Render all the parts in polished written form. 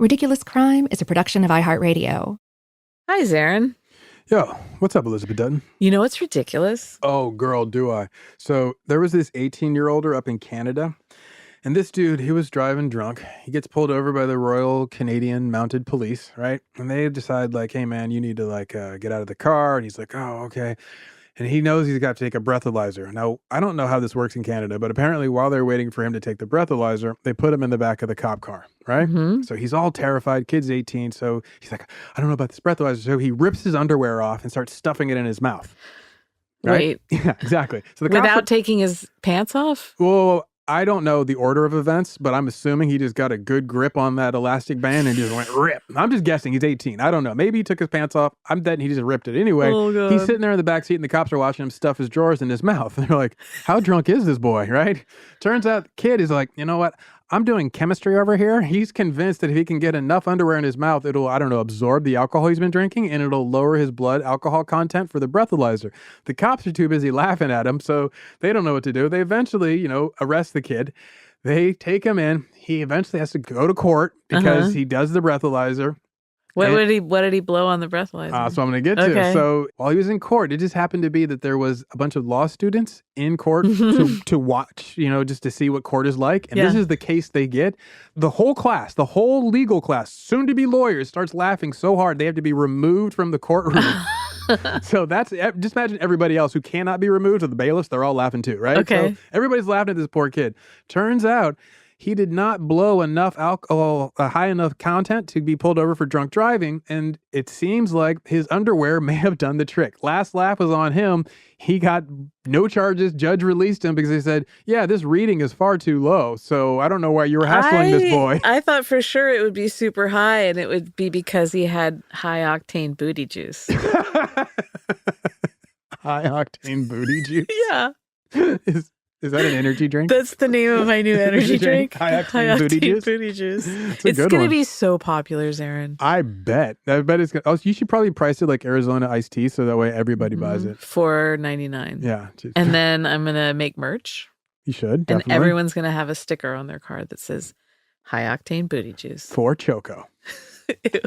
Ridiculous Crime is a production of iHeartRadio. Hi, Zaron. Yo, what's up, Elizabeth Dutton? You know what's ridiculous? Oh, girl, do I. So there was this 18-year-older up in Canada, and this dude, he was driving drunk. He gets pulled over by the Royal Canadian Mounted Police, right? And they decide, like, hey, man, you need to, get out of the car. And he's like, oh, okay. And he knows he's got to take a breathalyzer. Now, I don't know how this works in Canada, but apparently while they're waiting for him to take the breathalyzer, they put him in the back of the cop car, right? Mm-hmm. So he's all terrified. Kid's 18. So he's like, I don't know about this breathalyzer. So he rips his underwear off and starts stuffing it in his mouth. Right? Wait. Yeah, exactly. So without taking his pants off? Well, I don't know the order of events, but I'm assuming he just got a good grip on that elastic band and just went rip. I'm just guessing. He's 18. I don't know. Maybe he took his pants off. I'm betting he just ripped it anyway. Oh, God. He's sitting there in the back seat and the cops are watching him stuff his drawers in his mouth. And they're like, how drunk is this boy, right? Turns out the kid is like, you know what? I'm doing chemistry over here. He's convinced that if he can get enough underwear in his mouth, it'll, absorb the alcohol he's been drinking and it'll lower his blood alcohol content for the breathalyzer. The cops are too busy laughing at him, so they don't know what to do. They eventually, arrest the kid. They take him in. He eventually has to go to court because he does the breathalyzer. What did he blow on the breathalyzer? That's what I'm going to get to. Okay. So while he was in court, it just happened to be that there was a bunch of law students in court to watch, just to see what court is like. And this is the case they get. The whole class, the whole legal class, soon to be lawyers, starts laughing so hard they have to be removed from the courtroom. So just imagine everybody else who cannot be removed, to the bailiffs, they're all laughing too, right? Okay. So everybody's laughing at this poor kid. Turns out he did not blow enough alcohol, high enough content to be pulled over for drunk driving, and it seems like his underwear may have done the trick. Last laugh was on him. He got no charges. Judge released him because they said, yeah, this reading is far too low, so I don't know why you were hassling this boy. I thought for sure it would be super high, and it would be because he had high-octane booty juice. High-octane booty juice? Yeah. Is that an energy drink? That's the name of my new energy drink. High-octane booty juice? It's going to be so popular, Zaron. I bet it's going to. Oh, you should probably price it like Arizona iced tea so that way everybody buys it. $4.99. Yeah. And then I'm going to make merch. You should, definitely. And everyone's going to have a sticker on their card that says high-octane booty juice. For Choco. Ew.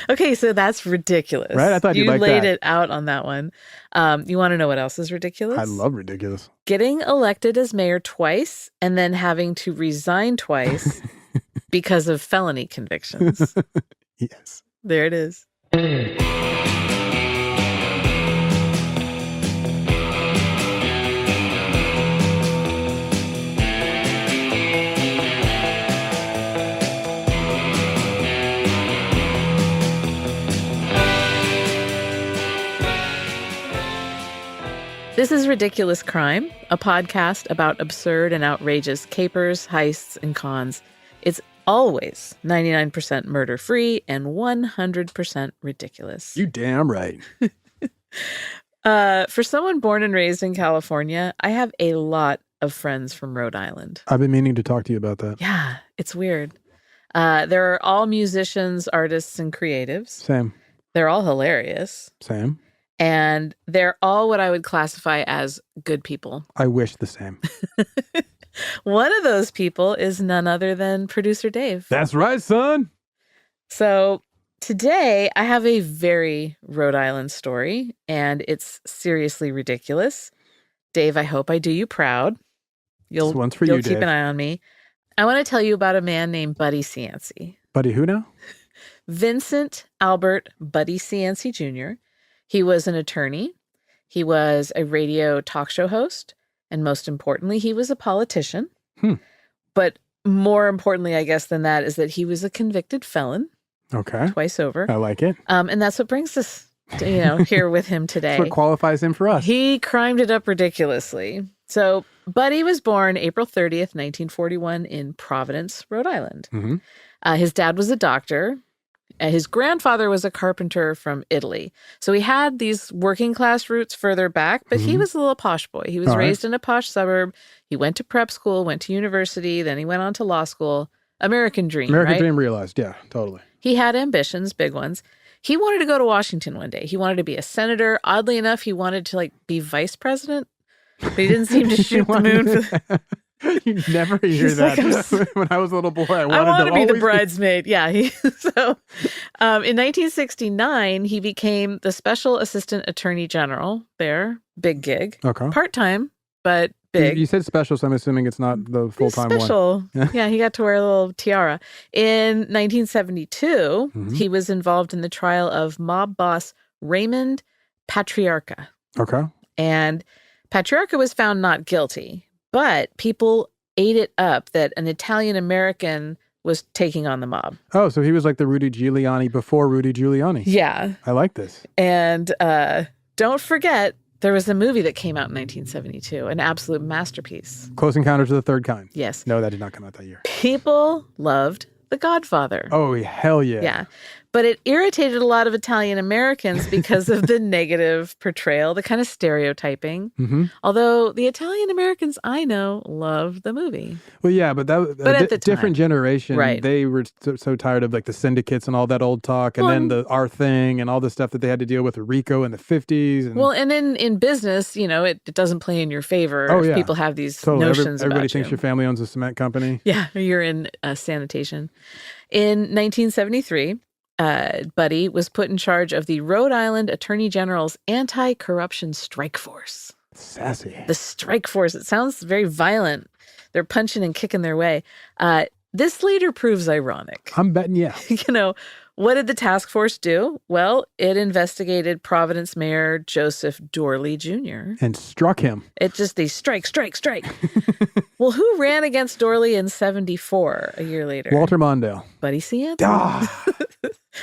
Okay, so that's ridiculous. Right? I thought you'd like that. You laid it out on that one. You want to know what else is ridiculous? I love ridiculous. Getting elected as mayor twice and then having to resign twice because of felony convictions. Yes. There it is. This is Ridiculous Crime, a podcast about absurd and outrageous capers, heists, and cons. It's always 99% murder-free and 100% ridiculous. You damn right. For someone born and raised in California, I have a lot of friends from Rhode Island. I've been meaning to talk to you about that. Yeah, it's weird. They're all musicians, artists, and creatives. Same. They're all hilarious. Same. And they're all what I would classify as good people. I wish the same. One of those people is none other than producer Dave. That's right, son. So today I have a very Rhode Island story, and it's seriously ridiculous. Dave, I hope I do you proud. You'll keep Dave. An eye on me. I want to tell you about a man named Buddy Cianci. Buddy who now? Vincent Albert Buddy Cianci Jr. He was an attorney, he was a radio talk show host, and most importantly, he was a politician. But more importantly, I guess, than that is that he was a convicted felon. Okay. Twice over. I like it. And that's what brings us, here with him today. That's what qualifies him for us. He crimed it up ridiculously. So Buddy was born April 30th, 1941 in Providence, Rhode Island. Mm-hmm. His dad was a doctor. His grandfather was a carpenter from Italy. So he had these working class roots further back, but he was a little posh boy. He was raised in a posh suburb. He went to prep school, went to university, then he went on to law school. American dream, American right? dream realized. Yeah, totally. He had ambitions, big ones. He wanted to go to Washington one day. He wanted to be a senator. Oddly enough, he wanted to be vice president, but he didn't seem to shoot the moon for You never hear He's like, that. When I was a little boy, I I want to be the always bridesmaid. Yeah. In 1969, he became the Special Assistant Attorney General there. Big gig. Okay. Part-time, but big. You said special, so I'm assuming it's not the full-time one. Special. Yeah, he got to wear a little tiara. In 1972, he was involved in the trial of mob boss Raymond Patriarca. Okay. And Patriarca was found not guilty, but people ate it up that an Italian-American was taking on the mob. Oh, so he was like the Rudy Giuliani before Rudy Giuliani. Yeah. I like this. And don't forget, there was a movie that came out in 1972, an absolute masterpiece. Close Encounters of the Third Kind. Yes. No, that did not come out that year. People loved The Godfather. Oh, hell yeah. Yeah. But it irritated a lot of Italian Americans because of the negative portrayal, the kind of stereotyping. Mm-hmm. Although the Italian Americans I know loved the movie. Well, yeah, but that But at the different time, generation, right. They were so tired of like the syndicates and all that old talk, and then the our thing and all the stuff that they had to deal with Rico in the 50s. And, well, and in business, you know, it doesn't play in your favor if people have these notions Everybody about thinks you. your family owns a cement company. Yeah, or you're in sanitation. In 1973, Buddy was put in charge of the Rhode Island Attorney General's anti-corruption strike force. Sassy. The strike force. It sounds very violent. They're punching and kicking their way. This later proves ironic. I'm betting yes. You know, what did the task force do? Well, it investigated Providence Mayor Joseph Dorley Jr. And struck him. They strike. Well, who ran against Dorley in 74 a year later? Walter Mondale. Buddy Cianci. Ah.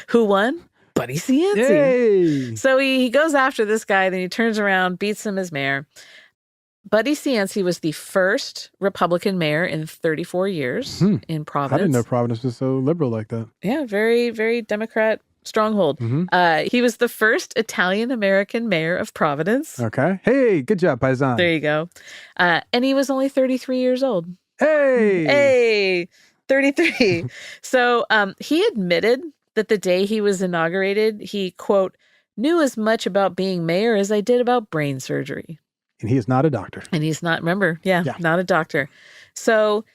Who won? Buddy Cianci. Yay. So he goes after this guy, then he turns around, beats him as mayor. Buddy Cianci was the first Republican mayor in 34 years in Providence. I didn't know Providence was so liberal like that. Yeah, very, very Democrat stronghold. He was the first Italian-American mayor of Providence. Okay. Hey, good job, Paisan. There you go. And he was only 33 years old. Hey, 33. So he admitted that the day he was inaugurated, he, quote, knew as much about being mayor as I did about brain surgery. And he is not a doctor. And he's not, remember, not a doctor. So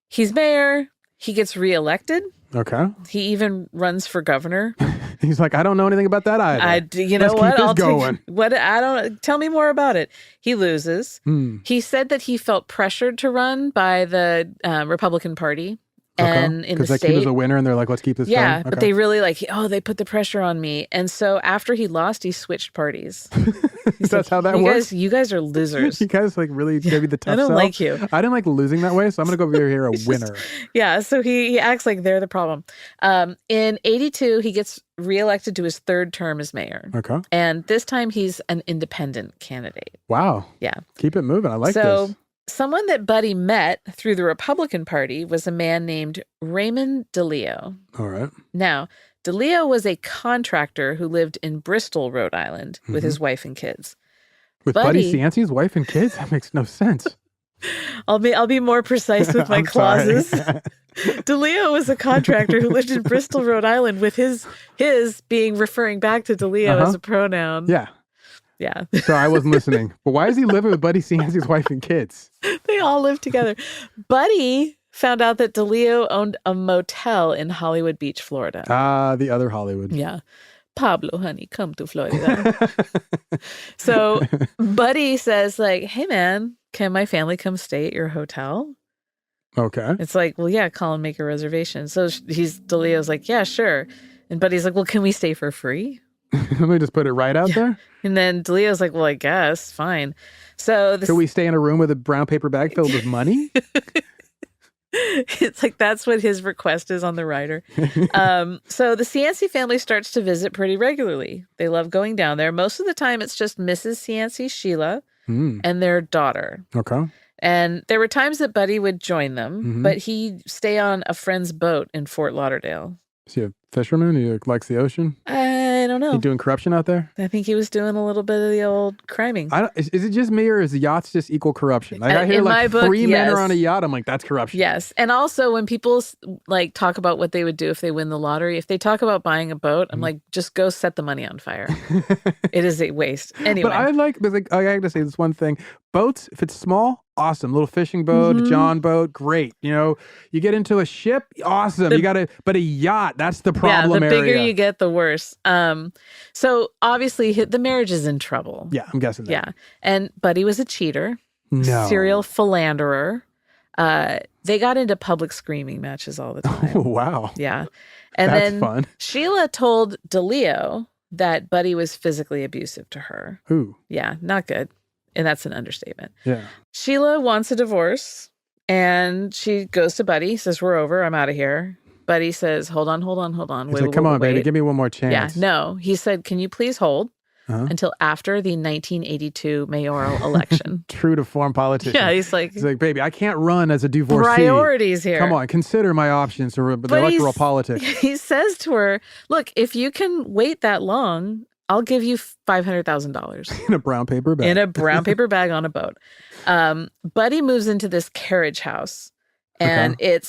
he's mayor. He gets reelected. Okay. He even runs for governor. He's like, I don't know anything about that either. You know Let's what? keep this going. Tell me more about it. He loses. He said that he felt pressured to run by the Republican Party. And in the state, he was a winner, and they're like, "Let's keep this." Yeah, going. but they really they put the pressure on me, and so after he lost, he switched parties. That's how that works. You guys are losers. You guys like really gave me the tough I don't sell. like you. I didn't like losing that way, so I'm gonna go over here a winner. Yeah, so he acts like they're the problem. In 82, he gets reelected to his third term as mayor. Okay, and this time he's an independent candidate. Wow. Yeah, keep it moving. I like this. Someone that Buddy met through the Republican Party was a man named Raymond DeLeo. All right. Now, DeLeo was a contractor who lived in Bristol, Rhode Island, with his wife and kids. With Buddy Cianci's wife and kids? That makes no sense. I'll be more precise with my clauses. DeLeo was a contractor who lived in Bristol, Rhode Island, with his being referring back to DeLeo as a pronoun. Yeah. Yeah. So I wasn't listening. But why is he living with Buddy Cianci's wife and kids? They all live together. Buddy found out that DeLeo owned a motel in Hollywood Beach, Florida. Ah, the other Hollywood. Yeah. Pablo, honey, come to Florida. So Buddy says, like, hey, man, can my family come stay at your hotel? Okay. It's like, well, yeah, call and make a reservation. So DeLeo's like, yeah, sure. And Buddy's like, well, can we stay for free? Let me just put it right out there. And then DeLeo's like, well, I guess, fine. So Could we stay in a room with a brown paper bag filled with money? It's like that's what his request is on the rider. So the Cianci family starts to visit pretty regularly. They love going down there. Most of the time, it's just Mrs. Cianci, Sheila, and their daughter. Okay. And there were times that Buddy would join them, but he'd stay on a friend's boat in Fort Lauderdale. Is he a fisherman? He likes the ocean? I don't know. He doing corruption out there? I think he was doing a little bit of the old criming. Is it just me, or is the yachts just equal corruption? Like I hear in like my book, three men yes. are on a yacht. I'm like, that's corruption. Yes. And also when people like talk about what they would do if they win the lottery, if they talk about buying a boat, I'm like, just go set the money on fire. It is a waste. Anyway. But I have to say this one thing. boats, if it's small, awesome. Little fishing boat, John boat, great. You get into a ship, awesome. But a yacht, that's the problem area. Yeah, the bigger area. you get, the worse. So obviously the marriage is in trouble. Yeah, I'm guessing that. Yeah. And Buddy was a cheater, serial philanderer. They got into public screaming matches all the time. Oh, wow. Yeah. And That's then fun. Sheila told DeLeo that Buddy was physically abusive to her. Ooh. Yeah, not good. And that's an understatement. Yeah. Sheila wants a divorce and she goes to Buddy, says, we're over, I'm out of here. Buddy says, hold on. He's like, come on, baby, give me one more chance. Yeah, no. He said, can you please hold until after the 1982 mayoral election? True to form politician. Yeah, he's like, baby, I can't run as a divorcee. Priorities here. Come on, consider my options for the electoral politics. He says to her, look, if you can wait that long, I'll give you $500,000. In a brown paper bag. In a brown paper bag on a boat. Buddy moves into this carriage house. And it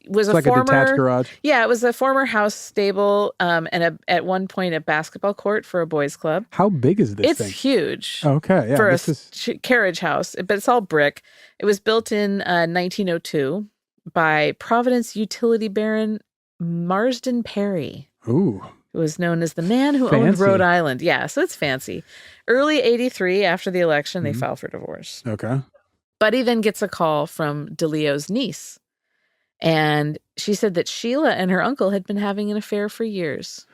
was like a detached garage. Yeah, it was a former house stable, and at one point a basketball court for a boys' club. How big is this thing? It's huge. Okay, yeah. For a carriage house, but it's all brick. It was built in 1902 by Providence utility baron Marsden Perry. Ooh. Who was known as the man who owned Rhode Island. Yeah, so it's fancy. Early 83, after the election, they filed for divorce. Okay. Buddy then gets a call from DeLeo's niece. And she said that Sheila and her uncle had been having an affair for years.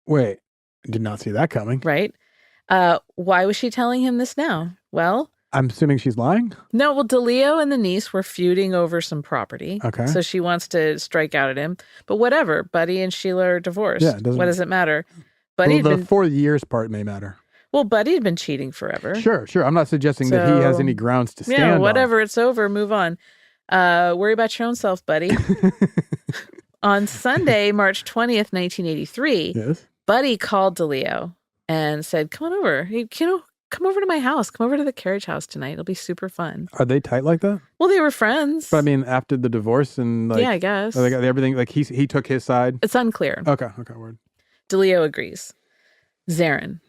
Wait, did not see that coming. Right? Why was she telling him this now? Well, I'm assuming she's lying? No, well, DeLeo and the niece were feuding over some property. Okay. So she wants to strike out at him. But whatever, Buddy and Sheila are divorced. Yeah, what does it matter? Buddy the 4 years part may matter. Well, Buddy had been cheating forever. Sure. I'm not suggesting that he has any grounds to stand on. Yeah, whatever. It's over. Move on. Worry about your own self, buddy. On Sunday, March 20th, 1983, Buddy called DeLeo and said, come on over. Come over to my house. Come over to the carriage house tonight. It'll be super fun. Are they tight like that? Well, they were friends. But I mean, after the divorce and yeah, I guess. They got everything, like he took his side? It's unclear. Okay, word. DeLeo agrees. Zaron,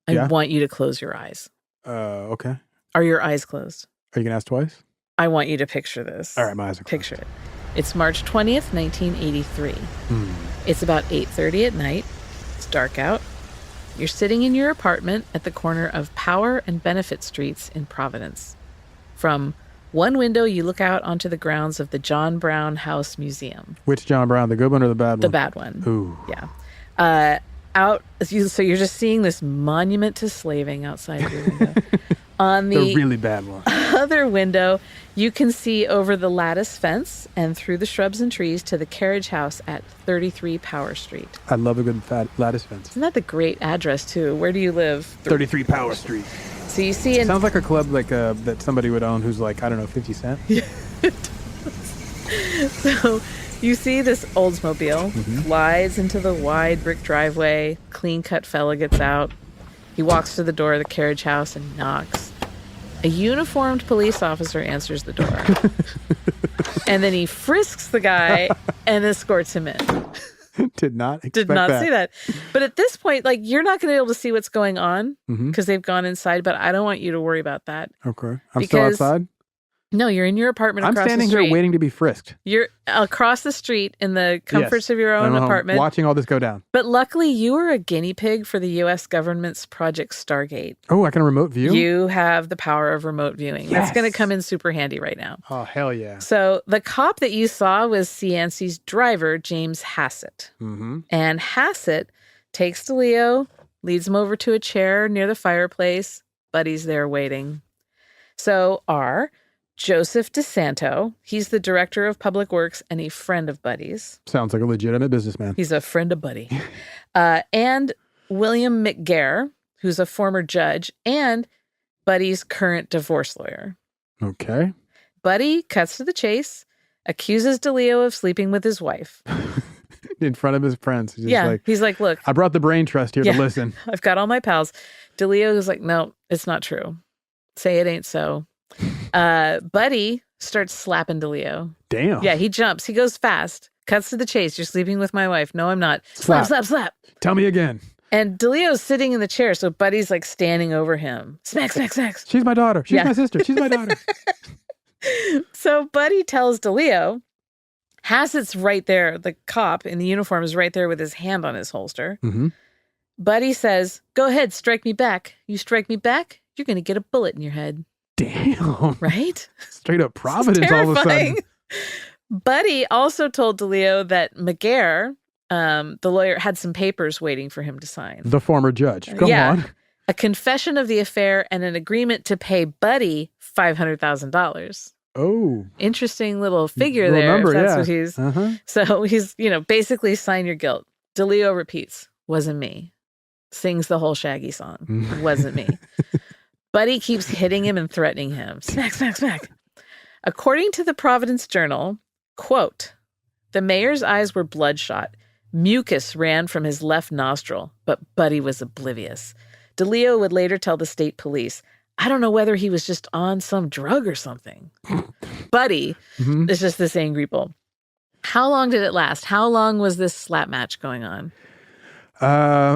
I want you to close your eyes. Okay. Are your eyes closed? Are you going to ask twice? I want you to picture this. All right, my eyes are closed. Picture it. It's March 20th, 1983. It's about 8:30 at night. It's dark out. You're sitting in your apartment at the corner of Power and Benefit Streets in Providence. From one window, you look out onto the grounds of the John Brown House Museum. Which John Brown, the good one or the bad one? The bad one. Ooh. Yeah. So you're just seeing this monument to slaving outside your window. On the really bad one. Other window, you can see over the lattice fence and through the shrubs and trees to the carriage house at 33 Power Street. I love a good lattice fence. Isn't that the great address, too? Where do you live? 33 Power Street. So you see... Sounds like a club that somebody would own who's like, I don't know, 50 Cent. So you see this Oldsmobile glides into the wide brick driveway. Clean-cut fella gets out. He walks to the door of the carriage house and knocks. A uniformed police officer answers the door. And then he frisks the guy and escorts him in. Did not expect Did not see that. But at this point, like, you're not going to be able to see what's going on because they've gone inside, but I don't want you to worry about that. Okay. I'm still outside? No, you're in your apartment across the street. I'm standing here waiting to be frisked. You're across the street in the comforts of your own apartment. Watching all this go down. But luckily, you were a guinea pig for the U.S. government's Project Stargate. Oh, I can remote view? You have the power of remote viewing. Yes. That's going to come in super handy right now. Oh, hell yeah. So the cop that you saw was Cianci's driver, James Hassett. And Hassett takes DeLeo, leads him over to a chair near the fireplace. Buddy's there waiting. So Joseph DeSanto, he's the director of public works and a friend of Buddy's. Sounds like a legitimate businessman. He's a friend of Buddy. And William McGarr, who's a former judge and Buddy's current divorce lawyer. Okay. Buddy cuts to the chase, accuses DeLeo of sleeping with his wife. In front of his friends. He's like, look. I brought the brain trust here to listen. I've got all my pals. DeLeo is like, no, it's not true. Say it ain't so. Buddy starts slapping DeLeo. Damn. Yeah, he jumps. He goes fast. Cuts to the chase. You're sleeping with my wife. No, I'm not. Slap, slap, slap. Tell me again. And DeLeo's sitting in the chair, so Buddy's like standing over him. Smack, smack, smack. She's my daughter. She's my sister. She's my daughter. So Buddy tells DeLeo, Hassett's right there. The cop in the uniform is right there with his hand on his holster. Mm-hmm. Buddy says, go ahead, strike me back. You strike me back, you're going to get a bullet in your head. Damn. Right? Straight up Providence all of a sudden. Buddy also told DeLeo that McGare, the lawyer, had some papers waiting for him to sign. The former judge. Go on. A confession of the affair and an agreement to pay Buddy $500,000. Oh. Interesting little figure there. Remember, if that's yeah. what he's. Uh-huh. So he's, basically sign your guilt. DeLeo repeats, wasn't me. Sings the whole Shaggy song. Wasn't me. Buddy keeps hitting him and threatening him. Smack, smack, smack. According to the Providence Journal, quote, the mayor's eyes were bloodshot. Mucus ran from his left nostril, but Buddy was oblivious. DeLeo would later tell the state police, I don't know whether he was just on some drug or something. Buddy is just this angry bull. How long did it last? How long was this slap match going on?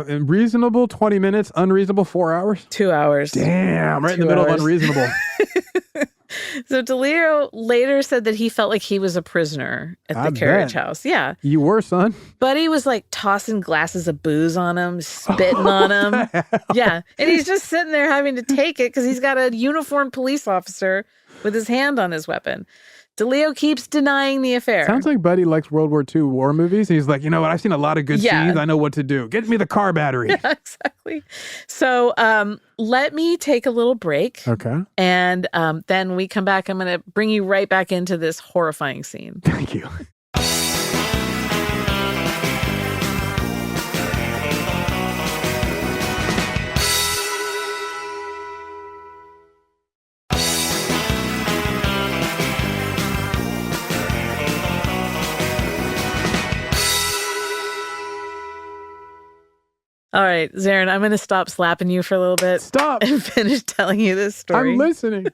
Reasonable 20 minutes, unreasonable 4 hours. 2 hours. Damn, right in the middle of unreasonable. So DeLeo later said that he felt like he was a prisoner at the carriage house. Yeah. You were, son. Buddy was like tossing glasses of booze on him, spitting on him. Yeah. And he's just sitting there having to take it because he's got a uniformed police officer with his hand on his weapon. DeLeo keeps denying the affair. Sounds like Buddy likes World War II war movies. He's like, you know what? I've seen a lot of good scenes. I know what to do. Get me the car battery. Yeah, exactly. So let me take a little break. Okay. And then when we come back, I'm going to bring you right back into this horrifying scene. Thank you. All right, Zaron, I'm going to stop slapping you for a little bit. Stop. And finish telling you this story. I'm listening.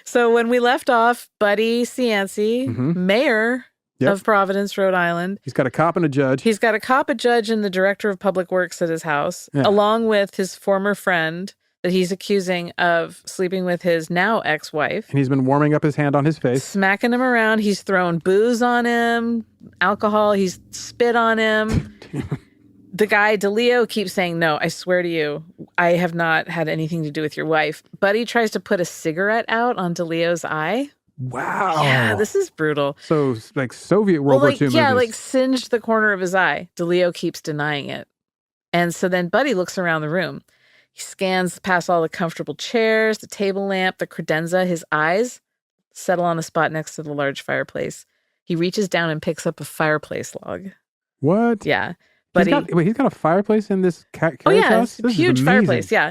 So when we left off, Buddy Cianci, mayor of Providence, Rhode Island. He's got a cop and a judge. He's got a cop, a judge, and the director of public works at his house, along with his former friend that he's accusing of sleeping with his now ex-wife. And he's been warming up his hand on his face. Smacking him around. He's thrown booze on him, alcohol. He's spit on him. The guy, DeLeo, keeps saying, no, I swear to you, I have not had anything to do with your wife. Buddy tries to put a cigarette out on DeLeo's eye. Wow. Yeah, this is brutal. So, like Soviet World War II movies. Yeah, like singed the corner of his eye. DeLeo keeps denying it. And so then Buddy looks around the room. He scans past all the comfortable chairs, the table lamp, the credenza. His eyes settle on a spot next to the large fireplace. He reaches down and picks up a fireplace log. What? Yeah. He's got a fireplace in this carriage house? It's a huge fireplace, yeah.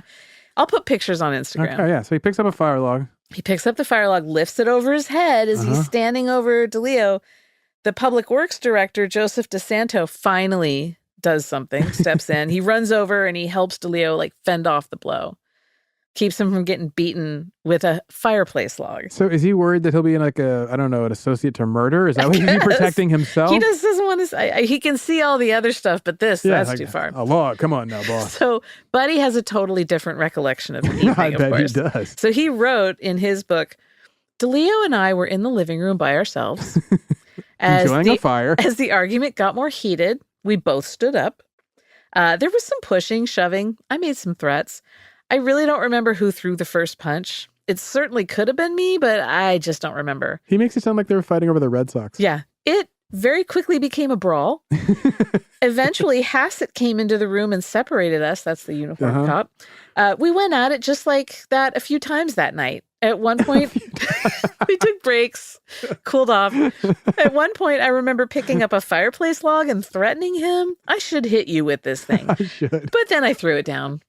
I'll put pictures on Instagram. Okay, yeah. So he picks up a fire log. He picks up the fire log, lifts it over his head as he's standing over DeLeo. The public works director, Joseph DeSanto, finally does something, steps in. He runs over and he helps DeLeo like fend off the blow. Keeps him from getting beaten with a fireplace log. So is he worried that he'll be in like an associate to murder? Is that what he's protecting himself? He just doesn't want to, he can see all the other stuff, but that's like, too far. A log, come on now, boss. So Buddy has a totally different recollection of the evening, I bet course. he does. So he wrote in his book, DeLeo and I were in the living room by ourselves. Enjoying a fire. As the argument got more heated, we both stood up. There was some pushing, shoving. I made some threats. I really don't remember who threw the first punch. It certainly could have been me, but I just don't remember. He makes it sound like they were fighting over the Red Sox. Yeah. It very quickly became a brawl. Eventually, Hassett came into the room and separated us. That's the uniformed cop. We went at it just like that a few times that night. At one point, we took breaks, cooled off. At one point, I remember picking up a fireplace log and threatening him. I should hit you with this thing. I should. But then I threw it down.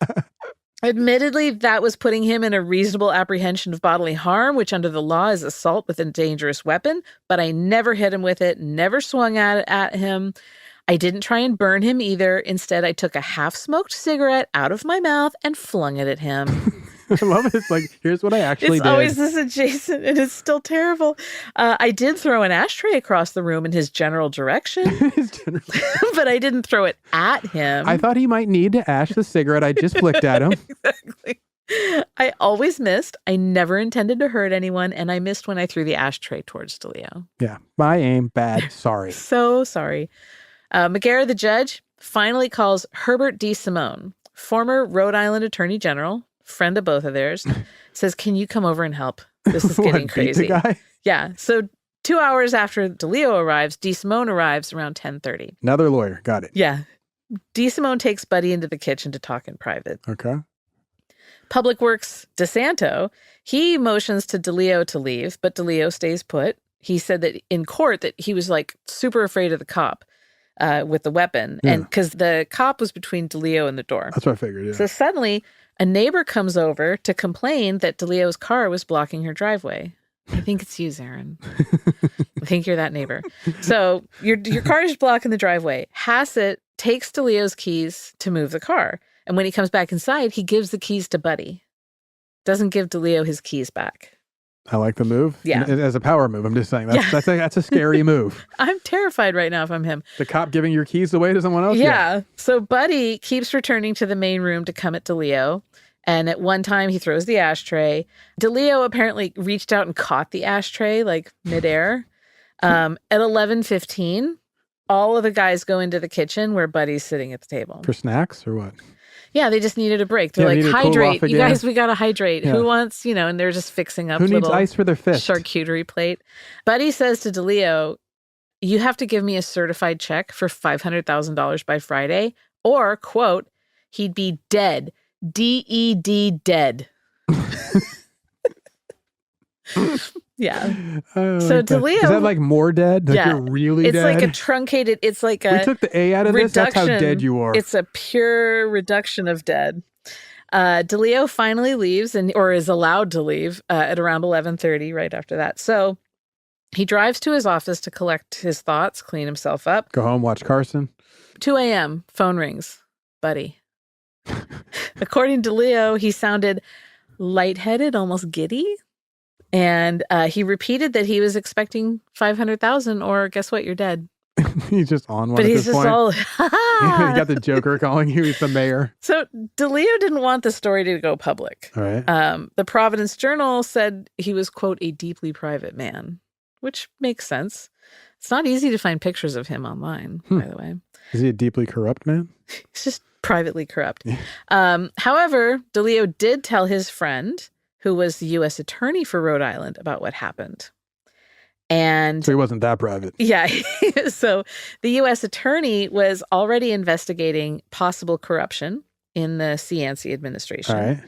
Admittedly, that was putting him in a reasonable apprehension of bodily harm, which under the law is assault with a dangerous weapon. But I never hit him with it, never swung at him. I didn't try and burn him either. Instead, I took a half-smoked cigarette out of my mouth and flung it at him. I love it. It's like, here's what I actually It's did. always this adjacent, and it's still terrible. I did throw an ashtray across the room in his general direction, but I didn't throw it at him. I thought he might need to ash the cigarette I just flicked at him. Exactly. I always missed. I never intended to hurt anyone, and I missed when I threw the ashtray towards DeLeo. Yeah, my aim, bad, sorry. So sorry. McGarrett, the judge, finally calls Herbert D. Simone, former Rhode Island Attorney General, friend of both of theirs, says, can you come over and help? This is getting crazy. Beat the guy? Yeah. So 2 hours after DeLeo arrives, D. Simone arrives around 10:30. Another lawyer. Got it. Yeah. D. Simone takes Buddy into the kitchen to talk in private. Okay. Public Works DeSanto, he motions to DeLeo to leave, but DeLeo stays put. He said that in court that he was like super afraid of the cop with the weapon, and because the cop was between DeLeo and the door. That's what I figured, yeah. So suddenly a neighbor comes over to complain that DeLeo's car was blocking her driveway. I think it's you, Zaron. I think you're that neighbor. So your car is blocking the driveway. Hassett takes DeLeo's keys to move the car. And when he comes back inside, he gives the keys to Buddy. Doesn't give DeLeo his keys back. I like the move. Yeah. As a power move, I'm just saying. That's a scary move. I'm terrified right now if I'm him. The cop giving your keys away to someone else? Yeah. So Buddy keeps returning to the main room to come at DeLeo. And at one time, he throws the ashtray. DeLeo apparently reached out and caught the ashtray, like midair. At 11:15, all of the guys go into the kitchen where Buddy's sitting at the table. For snacks or what? Yeah, they just needed a break. They're like, hydrate. You guys, we got to hydrate. Yeah. Who wants, and they're just fixing up Who needs ice for their fist? Charcuterie plate. Buddy says to DeLeo, you have to give me a certified check for $500,000 by Friday, or, quote, he'd be dead. D-E-D, dead. Yeah. So DeLeo... Is that like more dead? Like you're really dead? It's like a truncated... It's like a... We took the A out of this? That's how dead you are. It's a pure reduction of dead. DeLeo finally leaves, or is allowed to leave, at around 11:30, right after that. So he drives to his office to collect his thoughts, clean himself up. Go home, watch Carson. 2 a.m., phone rings. Buddy. According to DeLeo, he sounded lightheaded, almost giddy. And he repeated that he was expecting $500,000, or guess what? You're dead. He's just on one. But at he's this just point. all. You got the Joker calling you. He's the mayor. So DeLeo didn't want the story to go public. All right. The Providence Journal said he was, quote, a deeply private man, which makes sense. It's not easy to find pictures of him online, by the way. Is he a deeply corrupt man? He's just privately corrupt. However, DeLeo did tell his friend, who was the U.S. attorney for Rhode Island, about what happened. And so he wasn't that private. Yeah. So the U.S. attorney was already investigating possible corruption in the Cianci administration. All right.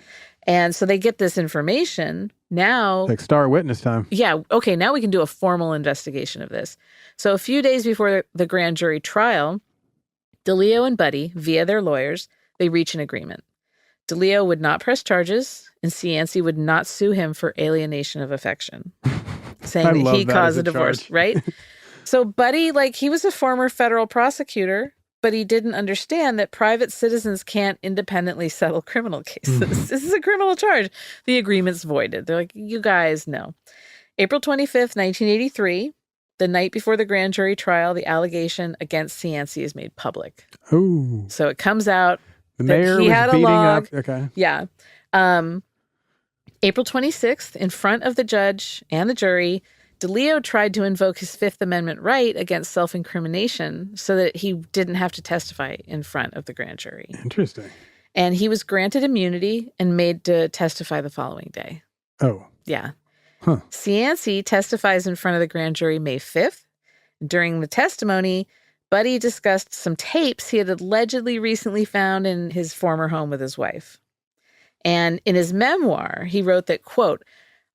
And so they get this information. Now, like star witness time. Yeah. Okay. Now we can do a formal investigation of this. So a few days before the grand jury trial, DeLeo and Buddy, via their lawyers, they reach an agreement. DeLeo would not press charges, and Cianci would not sue him for alienation of affection, saying that he caused the divorce, right? So Buddy, he was a former federal prosecutor, but he didn't understand that private citizens can't independently settle criminal cases. This is a criminal charge. The agreement's voided. They're like, you guys, no. April 25th, 1983, the night before the grand jury trial, the allegation against Cianci is made public. Oh. So it comes out. The mayor was beating up. Okay. Yeah. April 26th, in front of the judge and the jury, DeLeo tried to invoke his Fifth Amendment right against self-incrimination so that he didn't have to testify in front of the grand jury. Interesting. And he was granted immunity and made to testify the following day. Oh. Yeah. Huh. Cianci testifies in front of the grand jury May 5th. During the testimony, Buddy discussed some tapes he had allegedly recently found in his former home with his wife. And in his memoir, he wrote that, quote,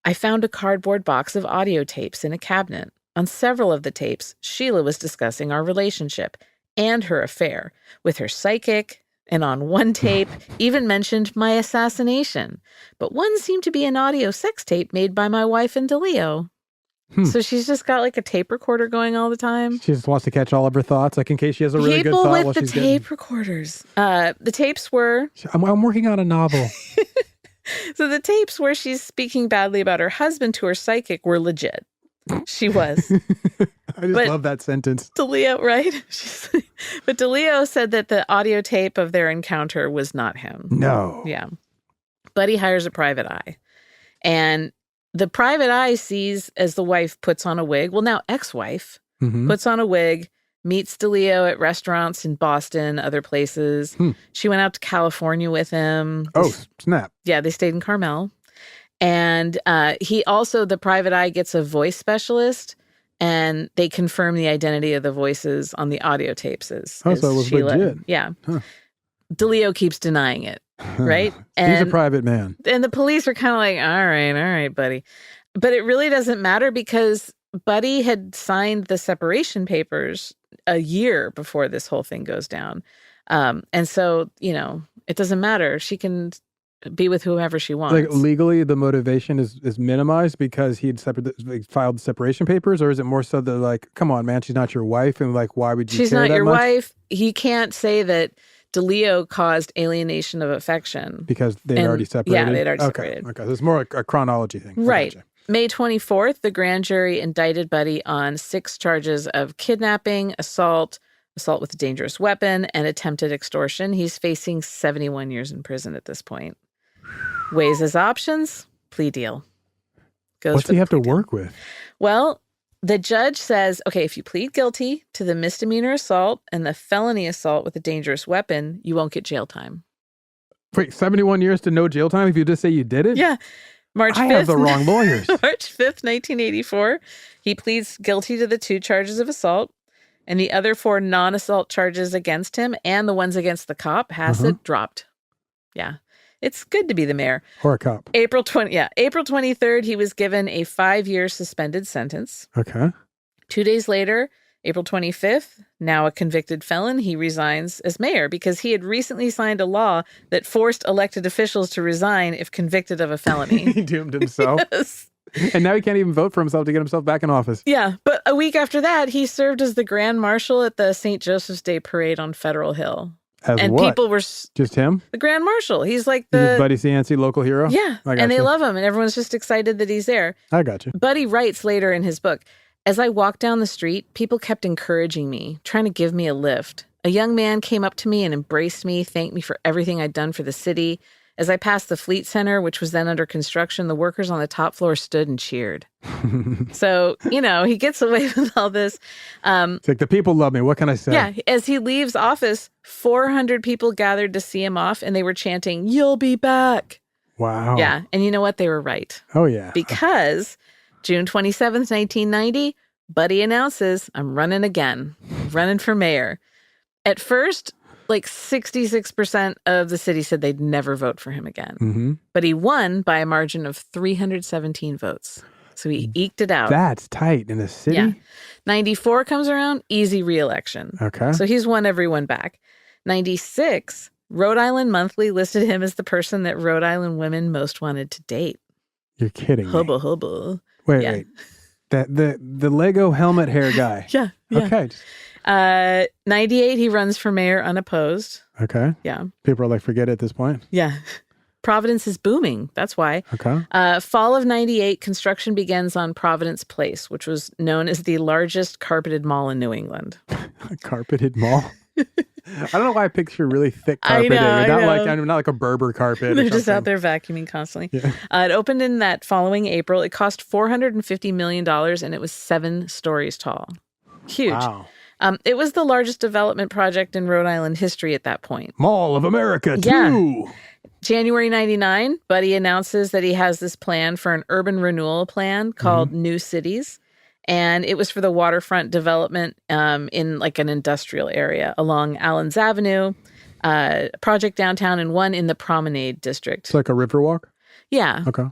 I found a cardboard box of audio tapes in a cabinet. On several of the tapes, Sheila was discussing our relationship and her affair with her psychic, and on one tape even mentioned my assassination. But one seemed to be an audio sex tape made by my wife and DeLeo. So she's just got a tape recorder going all the time. She just wants to catch all of her thoughts, in case she has a really good thought. People with the tape recorders. The tapes were... I'm working on a novel. So the tapes where she's speaking badly about her husband to her psychic were legit. She was. I just love that sentence. DeLeo, right? But DeLeo said that the audio tape of their encounter was not him. No. Yeah. Buddy hires a private eye. And the private eye sees as the wife puts on a wig, well, now ex-wife, puts on a wig, meets DeLeo at restaurants in Boston, other places. She went out to California with him. Oh, snap. Yeah, they stayed in Carmel. And he also, the private eye gets a voice specialist, and they confirm the identity of the voices on the audio tapes. So it was Sheila. legit. Yeah. Huh. DeLeo keeps denying it, right? He's a private man. And the police are kind of like, all right, buddy. But it really doesn't matter because Buddy had signed the separation papers a year before this whole thing goes down. And so, it doesn't matter. She can be with whoever she wants. Like legally, the motivation is minimized because he'd filed separation papers, or is it more so that like, come on, man, she's not your wife, and like, why would you? She's care not that your much? wife. He can't say that DeLeo caused alienation of affection because they'd already separated. Yeah, they'd already separated. Okay, so it's more like a chronology thing, right? May 24th, the grand jury indicted Buddy on 6 charges of kidnapping, assault with a dangerous weapon, and attempted extortion. He's facing 71 years in prison at this point. Weighs his options, plea deal. What's he have to work with? Well, the judge says, okay, if you plead guilty to the misdemeanor assault and the felony assault with a dangerous weapon, you won't get jail time. Wait, 71 years to no jail time if you just say you did it? Yeah. March 5th, I have the wrong lawyers. March 5th, 1984, he pleads guilty to the 2 charges of assault, and the other 4 non-assault charges against him and the ones against the cop, Hassett, dropped. Yeah. It's good to be the mayor. Or a cop. April 23rd, he was given a 5-year suspended sentence. Okay. 2 days later, April 25th, now a convicted felon, he resigns as mayor because he had recently signed a law that forced elected officials to resign if convicted of a felony. He doomed himself. Yes. And now he can't even vote for himself to get himself back in office. Yeah, but a week after that, he served as the Grand Marshal at the St. Joseph's Day Parade on Federal Hill. And what? People were... Just him? The Grand Marshal. He's like the... He's Buddy Cianci, local hero? Yeah, and they love him, and everyone's just excited that he's there. I got you. Buddy writes later in his book, as I walked down the street, people kept encouraging me, trying to give me a lift. A young man came up to me and embraced me, thanked me for everything I'd done for the city. As I passed the Fleet Center, which was then under construction, the workers on the top floor stood and cheered. So, he gets away with all this. It's like, the people love me. What can I say? Yeah. As he leaves office, 400 people gathered to see him off, and they were chanting, "You'll be back." Wow. Yeah. And you know what? They were right. Oh, yeah. Because June 27th, 1990, Buddy announces, I'm running again, running for mayor. At first, like 66% of the city said they'd never vote for him again. But he won by a margin of 317 votes. So he eked it out. That's tight in the city? Yeah. 94 comes around, easy re-election. Okay. So he's won everyone back. 96, Rhode Island Monthly listed him as the person that Rhode Island women most wanted to date. You're kidding me. Hubba. Wait. The Lego helmet hair guy. Yeah. Okay. 98, he runs for mayor unopposed. Okay. Yeah. People are like, forget it at this point. Yeah. Providence is booming. That's why. Okay. Fall of 98, construction begins on Providence Place, which was known as the largest carpeted mall in New England. A carpeted mall? I don't know why I picture really thick carpeting. I know. Not like a Berber carpet. They're just out there vacuuming constantly. Yeah. It opened in that following April. It cost $450 million, and it was 7 stories tall. Huge. Wow. It was the largest development project in Rhode Island history at that point. Mall of America, too. Yeah. January 99, Buddy announces that he has this plan for an urban renewal plan called New Cities. And it was for the waterfront development in like an industrial area along Allens Avenue, project downtown, and one in the Promenade District. It's like a Riverwalk? Yeah. Okay.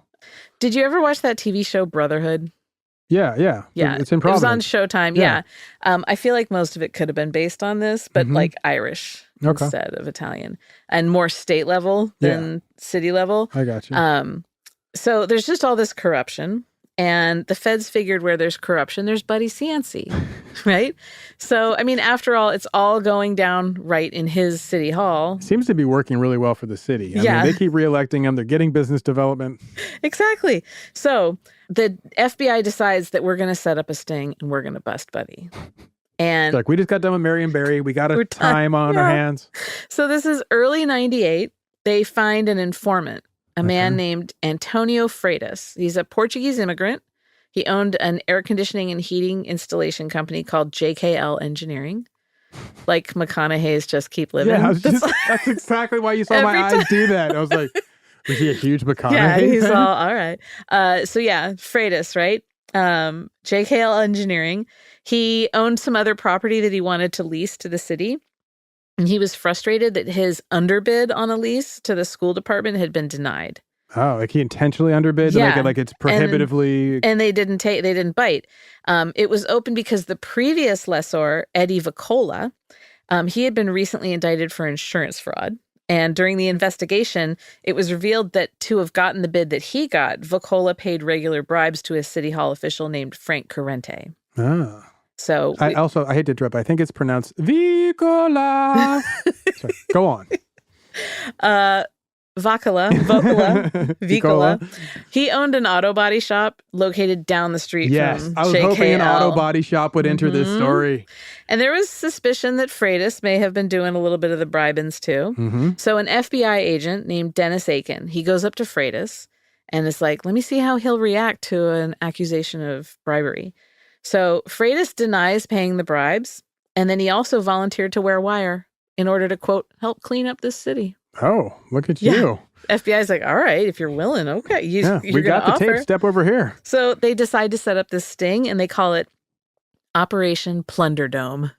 Did you ever watch that TV show Brotherhood? Yeah. It's in Providence. It was on Showtime, yeah. I feel like most of it could have been based on this, but like Irish instead of Italian. And more state level than city level. I got you. So there's just all this corruption. And the feds figured where there's corruption, there's Buddy Cianci, right? So, I mean, after all, it's all going down right in his city hall. Seems to be working really well for the city. I mean, they keep reelecting him. They're getting business development. Exactly. So the FBI decides that we're going to set up a sting and we're going to bust Buddy. And like, we just got done with Marion Barry. We got a time on our hands. So this is early 98. They find an informant. A man named Antonio Freitas. He's a Portuguese immigrant. He owned an air conditioning and heating installation company called JKL Engineering. Like McConaughey's Just Keep Living. Yeah, that's exactly why you saw my eyes do that. I was like, was he a huge McConaughey? Yeah, he's all right. So yeah, Freitas, right? JKL Engineering. He owned some other property that he wanted to lease to the city. And he was frustrated that his underbid on a lease to the school department had been denied. Oh, like he intentionally underbid to make it like it's prohibitively. And they didn't bite. It was open because the previous lessor, Eddie Vicola, he had been recently indicted for insurance fraud. And during the investigation, it was revealed that to have gotten the bid that he got, Vicola paid regular bribes to a city hall official named Frank Corrente. Oh. So I hate to interrupt, I think it's pronounced Vicola. Sorry, go on. Vicola. He owned an auto body shop located down the street from JKL. I was hoping an auto body shop would enter this story. And there was suspicion that Freitas may have been doing a little bit of the bribings too. So an FBI agent named Dennis Aiken, he goes up to Freitas and is like, let me see how he'll react to an accusation of bribery. So Freitas denies paying the bribes, and then he also volunteered to wear wire in order to, quote, help clean up this city. Oh, look at you. FBI's like, all right, if you're willing, okay. We got the tape, step over here. So they decide to set up this sting, and they call it Operation Plunderdome.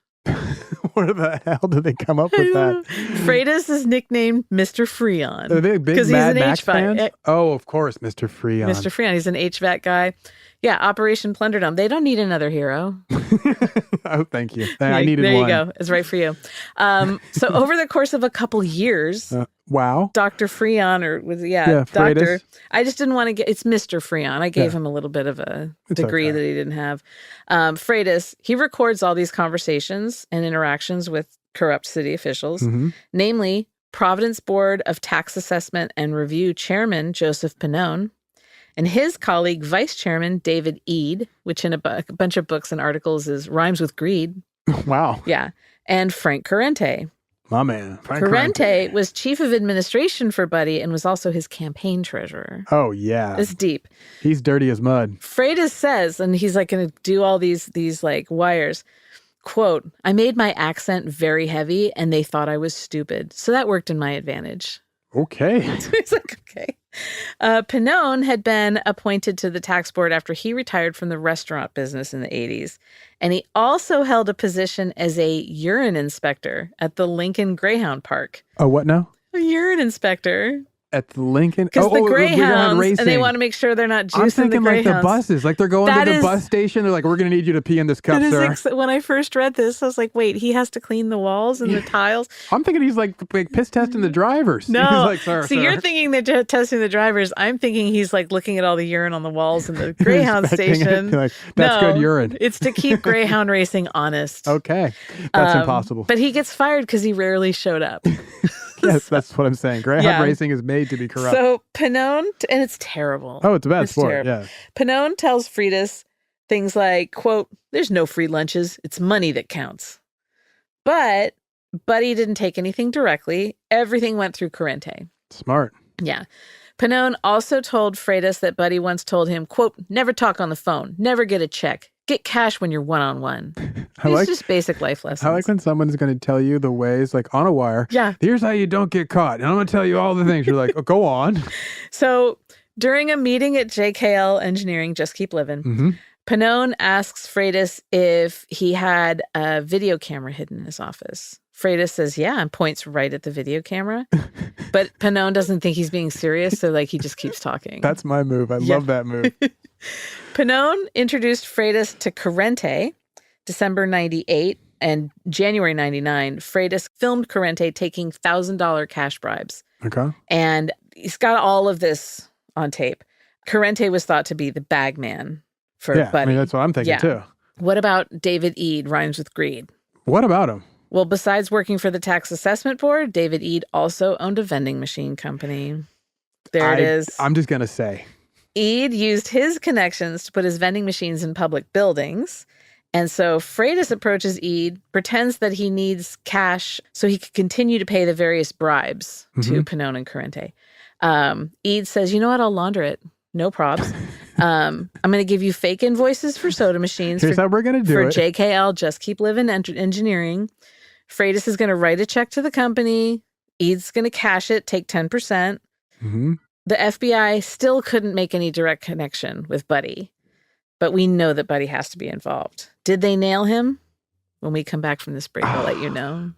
Where the hell did they come up with that? Freitas is nicknamed Mr. Freon. Are they big Mad Max fans? Oh, of course, Mr. Freon. Mr. Freon, he's an HVAC guy. Yeah, Operation Plunderdome. They don't need another hero. Oh, thank you. I needed one. There you go. It's right for you. So over the course of a couple years, wow, Dr. Freon, Doctor. Freitas. I just didn't want to it's Mr. Freon. I gave him a little bit of a degree that he didn't have. Freitas, he records all these conversations and interactions with corrupt city officials, namely Providence Board of Tax Assessment and Review Chairman Joseph Pannone, and his colleague, Vice Chairman David Eade, which in a bunch of books and articles rhymes with greed. Wow. Yeah. And Frank Corrente. My man. Frank Corrente was chief of administration for Buddy and was also his campaign treasurer. Oh, yeah. It's deep. He's dirty as mud. Freitas says, and he's like going to do all these like wires, quote, I made my accent very heavy and they thought I was stupid. So that worked in my advantage. Okay. He's like, okay. Pannone had been appointed to the tax board after he retired from the restaurant business in the 80s. And he also held a position as a urine inspector at the Lincoln Greyhound Park. Oh, what now? A urine inspector. At the Lincoln? Because the Greyhounds, and they want to make sure they're not juicing I'm thinking the Greyhounds. Like the buses. Like they're going to the bus station. They're like, we're going to need you to pee in this cup, sir. When I first read this, I was like, wait, he has to clean the walls and the tiles? I'm thinking he's like piss testing the drivers. No. He's like, sir, you're thinking they're testing the drivers. I'm thinking he's like looking at all the urine on the walls in the Greyhound station. Like, that's good urine. It's to keep Greyhound racing honest. Okay. That's impossible. But he gets fired because he rarely showed up. Yes, that's what I'm saying. Greyhound racing is made to be corrupt. So Pannone, and it's terrible. Oh, it's a bad sport, yeah. Pannone tells Freitas things like, quote, there's no free lunches. It's money that counts. But Buddy didn't take anything directly. Everything went through Corrente. Smart. Yeah. Pannone also told Freitas that Buddy once told him, quote, never talk on the phone. Never get a check. Get cash when you're one-on-one. It's just basic life lessons. I like when someone's going to tell you the ways, like on a wire. Yeah. Here's how you don't get caught. And I'm going to tell you all the things. You're like, oh, go on. So during a meeting at JKL Engineering, Just Keep Living, Pannone asks Freitas if he had a video camera hidden in his office. Freitas says, yeah, and points right at the video camera. But Pannone doesn't think he's being serious, so like he just keeps talking. That's my move. I love that move. Pannone introduced Freitas to Corrente, December 98, and January 99. Freitas filmed Corrente taking $1,000 cash bribes. Okay. And he's got all of this on tape. Corrente was thought to be the bag man for Yeah, Buddy. I mean, that's what I'm thinking too. What about David Eade, rhymes with greed? What about him? Well, besides working for the Tax Assessment Board, David Eade also owned a vending machine company. There it is. I'm just going to say. Eade used his connections to put his vending machines in public buildings. And so Freitas approaches Eade, pretends that he needs cash so he could continue to pay the various bribes to Pannone and Corrente. Eade says, you know what, I'll launder it. No probs. I'm going to give you fake invoices for soda machines. Here's how we're going to do it. For JKL, Just Keep Living Engineering. Freitas is going to write a check to the company. Eade's going to cash it, take 10%. Mm-hmm. The FBI still couldn't make any direct connection with Buddy, but we know that Buddy has to be involved. Did they nail him? When we come back from this break, I'll let you know.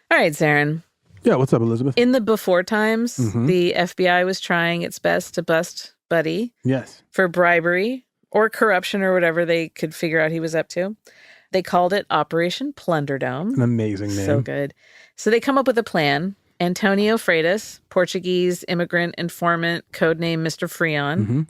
All right, Zaron. Yeah, what's up, Elizabeth? In the before times, the FBI was trying its best to bust Buddy. Yes. For bribery or corruption or whatever they could figure out he was up to. They called it Operation Plunderdome. An amazing name. So good. So they come up with a plan. Antonio Freitas, Portuguese immigrant informant, codename Mr. Freon.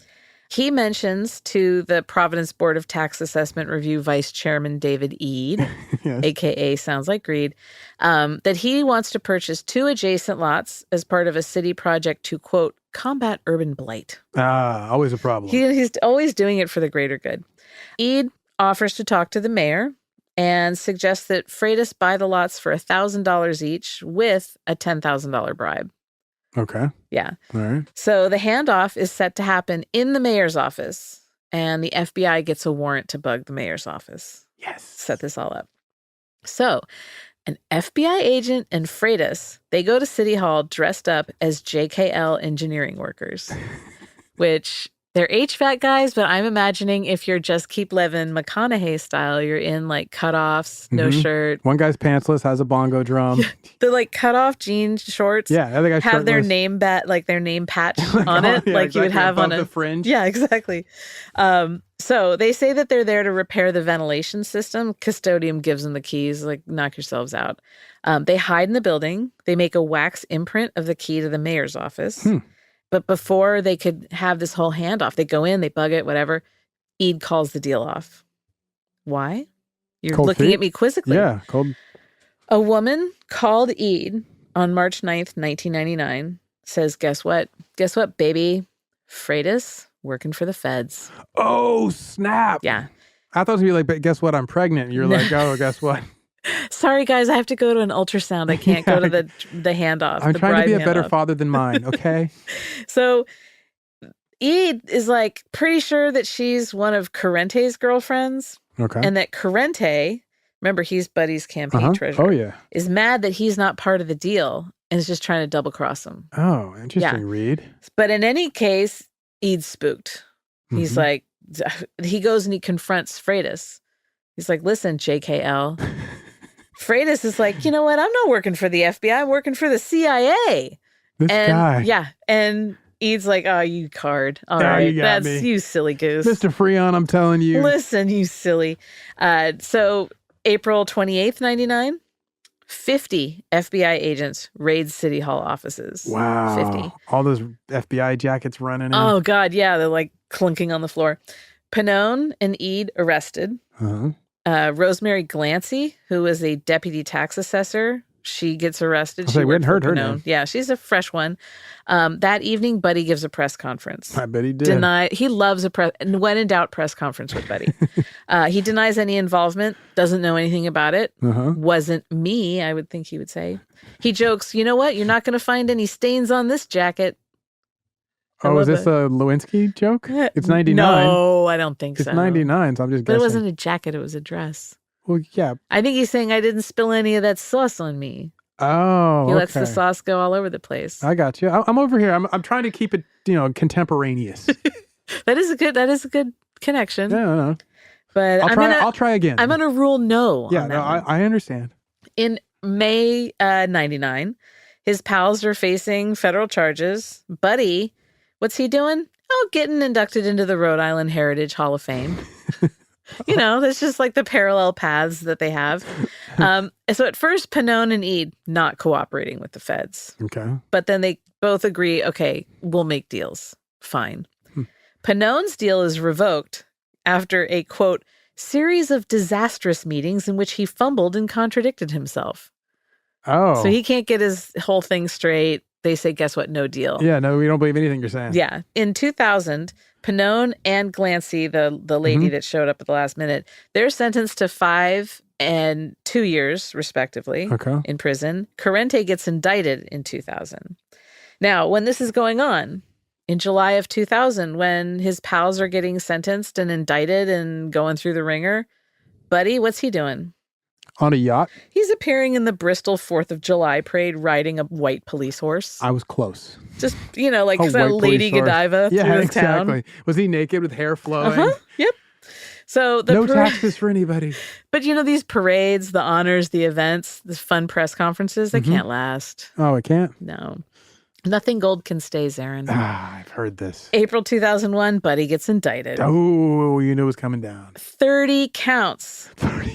He mentions to the Providence Board of Tax Assessment Review Vice Chairman David Eade, yes. AKA Sounds Like Greed, that he wants to purchase 2 adjacent lots as part of a city project to, quote, combat urban blight. Always a problem. He's always doing it for the greater good. Eade offers to talk to the mayor and suggests that Freitas buy the lots for $1,000 each with a $10,000 bribe. Okay. Yeah. All right. So the handoff is set to happen in the mayor's office, and the FBI gets a warrant to bug the mayor's office. Yes. Set this all up. So an FBI agent and Freitas, they go to City Hall dressed up as JKL engineering workers, which they're HVAC guys, but I'm imagining if you're Just Keep Living McConaughey style, you're in like cutoffs, no shirt. One guy's pantsless, has a bongo drum. The like cutoff jean shorts. Yeah, the other guy's have their shirtless. name their name patch on it, yeah, like exactly, you would have on the a fringe. Yeah, exactly. So they say that they're there to repair the ventilation system. Custodian gives them the keys, like knock yourselves out. They hide in the building. They make a wax imprint of the key to the mayor's office. But before they could have this whole handoff, they go in, they bug it, whatever. Eade calls the deal off. Why? You're Cold looking feet? at me quizzically. Yeah, cold. A woman called Eade on March 9th, 1999, says, guess what? Guess what, baby? Freitas working for the feds. Oh, snap. Yeah. I thought you'd be like, but guess what? I'm pregnant. You're like, oh, guess what? Sorry, guys, I have to go to an ultrasound. I can't go to the handoff. I'm trying to be a better handoff. father than mine, okay? So Eade is like pretty sure that she's one of Corrente's girlfriends. Okay. And that Corrente, remember he's Buddy's campaign treasurer. Oh, yeah. Is mad that he's not part of the deal and is just trying to double cross him. Oh, interesting, Reed. But in any case, Eade's spooked. He's like, he goes and he confronts Freitas. He's like, listen, JKL. Freitas is like, you know what? I'm not working for the FBI. I'm working for the CIA. This guy. Yeah. And Eade's like, oh, you card. All right. That's me. You silly goose. Mr. Freon, I'm telling you. Listen, you silly. So April 28th, 99, 50 FBI agents raid City Hall offices. Wow. 50. All those FBI jackets running in. Oh, God. Yeah. They're like clunking on the floor. Pannone and Eade arrested. Rosemary Glancy, who was a deputy tax assessor, she gets arrested. We hadn't heard her name. Yeah, she's a fresh one. That evening, Buddy gives a press conference. I bet he did. He loves a press. And when in doubt, press conference with Buddy. He denies any involvement. Doesn't know anything about it. Wasn't me, I would think he would say. He jokes, you know what? You're not going to find any stains on this jacket. Oh, is this a Lewinsky joke? It's 99. No, I don't think so. It's 99, so I'm just guessing. But it wasn't a jacket, it was a dress. Well, yeah. I think he's saying I didn't spill any of that sauce on me. Oh, He lets the sauce go all over the place. I got you. I'm over here. I'm trying to keep it, contemporaneous. That is a good connection. Yeah, no. But I'll try again. I'm gonna rule no. Yeah, on that one. I understand. In May 99, His pals are facing federal charges. Buddy, what's he doing? Oh, getting inducted into the Rhode Island Heritage Hall of Fame. That's just like the parallel paths that they have. So at first, Pannone and Eade not cooperating with the feds. Okay. But then they both agree, okay, we'll make deals. Fine. Pannone's deal is revoked after a, quote, series of disastrous meetings in which he fumbled and contradicted himself. Oh. So he can't get his whole thing straight. They say, guess what? No deal. Yeah, no, we don't believe anything you're saying. Yeah. In 2000, Pannone and Glancy, the lady that showed up at the last minute, they're sentenced to 5 and 2 years, respectively, in prison. Corrente gets indicted in 2000. Now, when this is going on, in July of 2000, when his pals are getting sentenced and indicted and going through the ringer, Buddy, what's he doing? On a yacht? He's appearing in the Bristol 4th of July parade riding a white police horse. I was close. Just, like Lady Godiva through his town. Exactly. Was he naked with hair flowing? Yep. So no taxes for anybody. But these parades, the honors, the events, the fun press conferences, they can't last. Oh, it can't? No. Nothing gold can stay, Zaron. I've heard this. April 2001, Buddy gets indicted. Oh, you knew it was coming down. 30 counts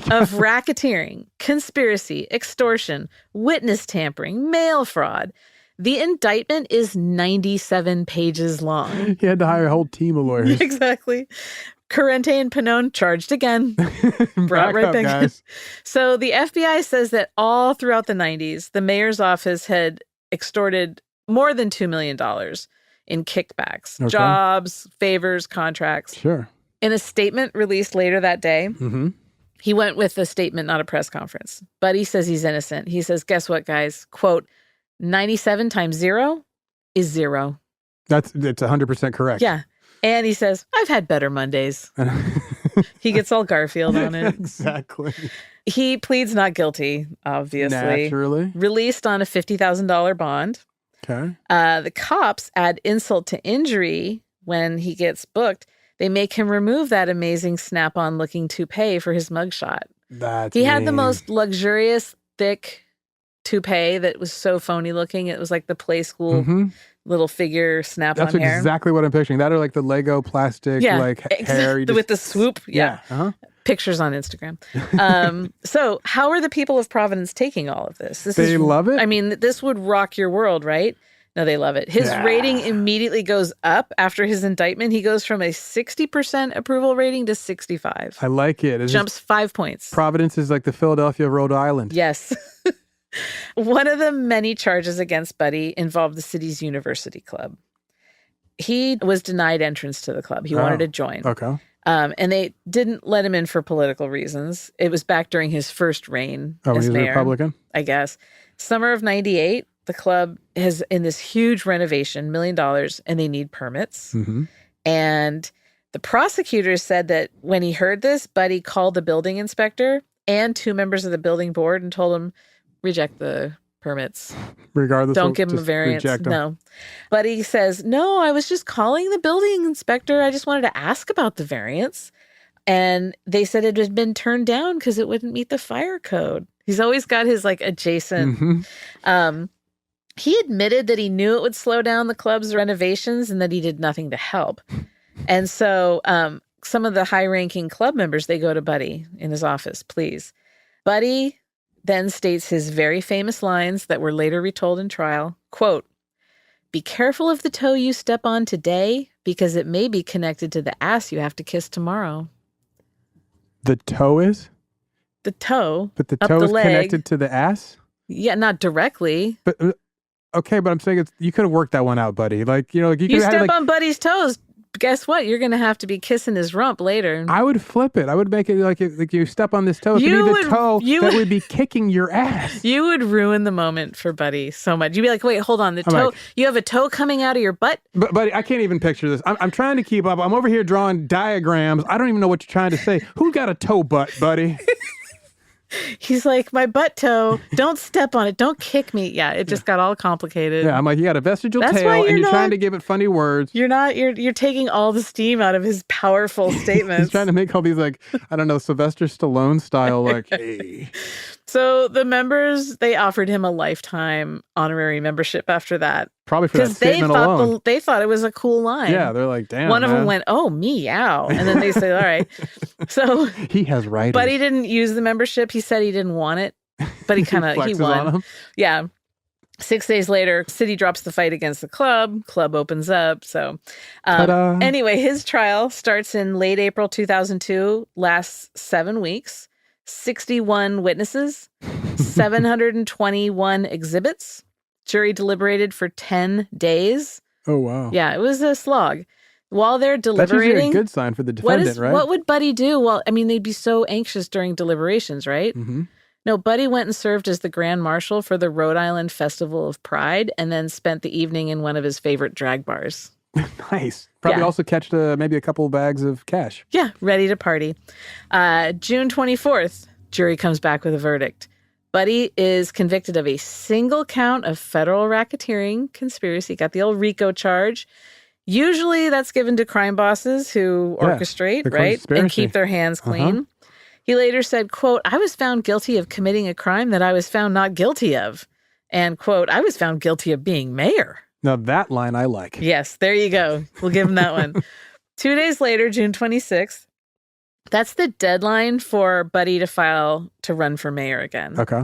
of racketeering, conspiracy, extortion, witness tampering, mail fraud. The indictment is 97 pages long. He had to hire a whole team of lawyers. Exactly. Corrente and Pannone charged again. Brought right back. Guys. So the FBI says that all throughout the 90s, the mayor's office had extorted more than $2 million in kickbacks, jobs, favors, contracts. Sure. In a statement released later that day, he went with a statement, not a press conference. Buddy says he's innocent. He says, guess what, guys? Quote, 97 times 0 is 0. It's 100% correct. Yeah. And he says, I've had better Mondays. He gets all Garfield on it. Exactly. He pleads not guilty, obviously. Naturally. Released on a $50,000 bond. Okay. The cops add insult to injury when he gets booked. They make him remove that amazing snap-on looking toupee for his mugshot. He had the most luxurious, thick toupee that was so phony looking. It was like the play school little figure snap-on hair. That's exactly what I'm picturing. That or like the Lego plastic hair. With the swoop. Yeah. Pictures on Instagram. So how are the people of Providence taking all of this? They love it? I mean, this would rock your world, right? No, they love it. His rating immediately goes up after his indictment. He goes from a 60% approval rating to 65. I like it. Jumps 5 points. Providence is like the Philadelphia of Rhode Island. Yes. One of the many charges against Buddy involved the city's university club. He was denied entrance to the club. He wanted to join. Okay. And they didn't let him in for political reasons. It was back during his first reign as he was mayor, a Republican? I guess. Summer of 98, the club is in this huge renovation, $1 million, and they need permits. And the prosecutor said that when he heard this, Buddy called the building inspector and 2 members of the building board and told him, reject the permits. Regardless, don't give him a variance. No. Buddy says, no, I was just calling the building inspector. I just wanted to ask about the variance. And they said it had been turned down because it wouldn't meet the fire code. He's always got his adjacent. He admitted that he knew it would slow down the club's renovations and that he did nothing to help. And so some of the high-ranking club members, they go to Buddy in his office, please. Buddy then states his very famous lines that were later retold in trial. Quote, be careful of the toe you step on today because it may be connected to the ass you have to kiss tomorrow. The toe is? The toe. But the toe is connected to the ass? Yeah, not directly. But okay, but I'm saying you could have worked that one out, Buddy. You could step on Buddy's toes. Guess what? You're going to have to be kissing his rump later. I would flip it. I would make it like you step on this toe. It could be the toe that would be kicking your ass. You would ruin the moment for Buddy so much. You'd be like, wait, hold on. The toe, you have a toe coming out of your butt? But Buddy, I can't even picture this. I'm trying to keep up. I'm over here drawing diagrams. I don't even know what you're trying to say. Who got a toe butt, Buddy? He's like, my butt toe, don't step on it. Don't kick me. Yeah, it just got all complicated. Yeah, I'm like, you got a vestigial tail and you're trying to give it funny words. You're taking all the steam out of his powerful statements. He's trying to make all these I don't know, Sylvester Stallone style hey. So the members, they offered him a lifetime honorary membership after that. Probably for that statement alone. They thought it was a cool line. Yeah, they're like, damn. One of them went, "Oh, meow," and then they say, "All right." So he has rights. Buddy didn't use the membership. He said he didn't want it, but he won. Yeah. 6 days later, city drops the fight against the club. Club opens up. So anyway, his trial starts in late April 2002, lasts 7 weeks, 61 witnesses, 721 exhibits. Jury deliberated for 10 days. Oh, wow. Yeah, it was a slog. While they're deliberating. That's usually a good sign for the defendant, right? What would Buddy do? Well, I mean, they'd be so anxious during deliberations, right? Mm-hmm. No, Buddy went and served as the Grand Marshal for the Rhode Island Festival of Pride and then spent the evening in one of his favorite drag bars. Nice. Probably also catched maybe a couple of bags of cash. Yeah, ready to party. June 24th, jury comes back with a verdict. Buddy is convicted of a single count of federal racketeering conspiracy. Got the old RICO charge. Usually that's given to crime bosses who orchestrate, right? And keep their hands clean. Uh-huh. He later said, quote, "I was found guilty of committing a crime that I was found not guilty of." And, quote, "I was found guilty of being mayor." Now that line I like. Yes, there you go. We'll give him that one. 2 days later, June 26th, that's the deadline for Buddy to run for mayor again. Okay.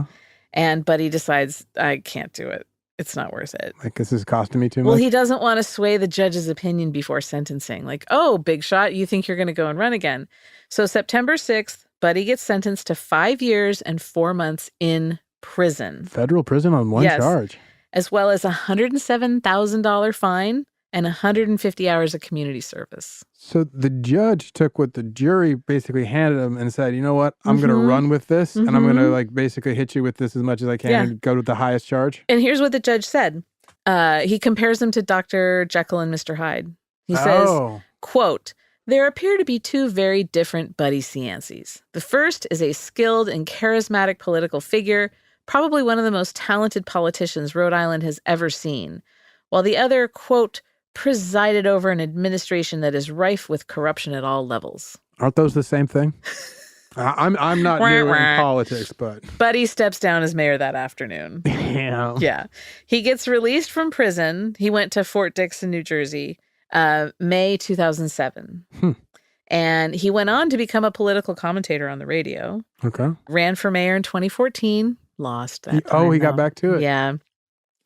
And Buddy decides, I can't do it. It's not worth it. Like, this is costing me too much? Well, he doesn't want to sway the judge's opinion before sentencing. Like, oh, big shot, you think you're going to go and run again. So September 6th, Buddy gets sentenced to 5 years and 4 months in prison. Federal prison on one charge. As well as a $107,000 fine and 150 hours of community service. So the judge took what the jury basically handed him and said, you know what, I'm going to run with this and I'm going to basically hit you with this as much as I can and go with the highest charge. And here's what the judge said. He compares them to Dr. Jekyll and Mr. Hyde. He says, quote, "There appear to be two very different Buddy Ciancis. The first is a skilled and charismatic political figure, probably one of the most talented politicians Rhode Island has ever seen, while the other, quote, presided over an administration that is rife with corruption at all levels." Aren't those the same thing? I'm not new in politics, but... Buddy steps down as mayor that afternoon. Yeah. He gets released from prison. He went to Fort Dix in New Jersey, May 2007. And he went on to become a political commentator on the radio. Okay. Ran for mayor in 2014. Lost that time, he got back to it. Yeah.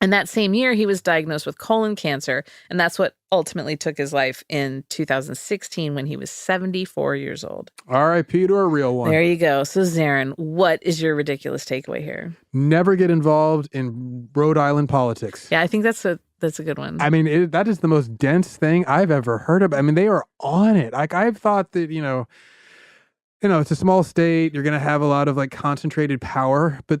And that same year, he was diagnosed with colon cancer. And that's what ultimately took his life in 2016 when he was 74 years old. R.I.P. to a real one. There you go. So, Zaron, what is your ridiculous takeaway here? Never get involved in Rhode Island politics. Yeah, I think that's a good one. I mean, that is the most dense thing I've ever heard of. I mean, they are on it. Like, I've thought that, it's a small state. You're going to have a lot of concentrated power, but